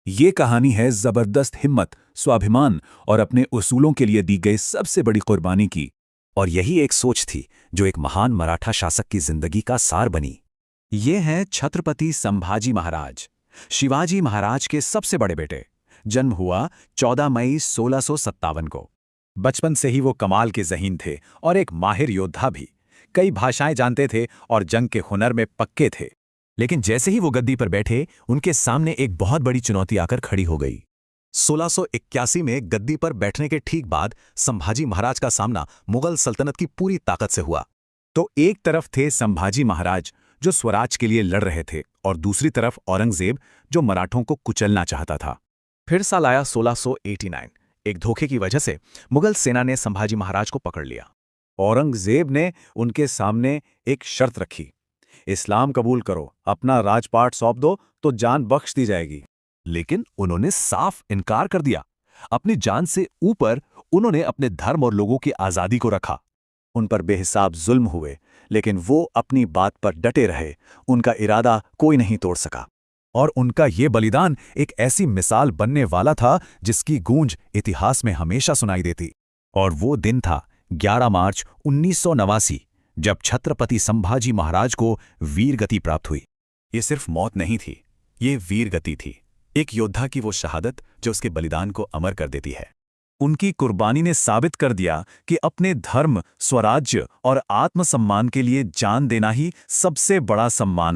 ये कहानी है जबरदस्त हिम्मत, स्वाभिमान और अपने उसूलों के लिए दी गई सबसे बड़ी कुर्बानी की। और यही एक सोच थी जो एक महान मराठा शासक की जिंदगी का सार बनी। ये हैं छत्रपति संभाजी महाराज, शिवाजी महाराज के सबसे बड़े बेटे। जन्म हुआ 14 मई 1657 को। बचपन से ही वो कमाल के ज़हीन थे और एक माहिर योद्धा भी। कई भाषाएं जानते थे और जंग के हुनर में पक्के थे। लेकिन जैसे ही वो गद्दी पर बैठे, उनके सामने एक बहुत बड़ी चुनौती आकर खड़ी हो गई। 1681 में गद्दी पर बैठने के ठीक बाद संभाजी महाराज का सामना मुगल सल्तनत की पूरी ताकत से हुआ। तो एक तरफ थे संभाजी महाराज जो स्वराज के लिए लड़ रहे थे, और दूसरी तरफ औरंगजेब जो मराठों को कुचलना चाहता था। फिर साल आया 1689। एक धोखे की वजह से मुगल सेना ने संभाजी महाराज को पकड़ लिया। औरंगजेब ने उनके सामने एक शर्त रखी, इस्लाम कबूल करो, अपना राजपाट सौंप दो तो जान बख्श दी जाएगी। लेकिन उन्होंने साफ इनकार कर दिया। अपनी जान से ऊपर उन्होंने अपने धर्म और लोगों की आजादी को रखा। उन पर बेहिसाब जुल्म हुए, लेकिन वो अपनी बात पर डटे रहे। उनका इरादा कोई नहीं तोड़ सका। और उनका ये बलिदान एक ऐसी मिसाल बनने वाला था जिसकी गूंज इतिहास में हमेशा सुनाई देती। और वो दिन था 11 मार्च 1989, जब छत्रपति संभाजी महाराज को वीर गति प्राप्त हुई। ये सिर्फ मौत नहीं थी, ये वीर गति थी। एक योद्धा की वो शहादत जो उसके बलिदान को अमर कर देती है। उनकी कुर्बानी ने साबित कर दिया कि अपने धर्म, स्वराज्य और आत्मसम्मान के लिए जान देना ही सबसे बड़ा सम्मान है।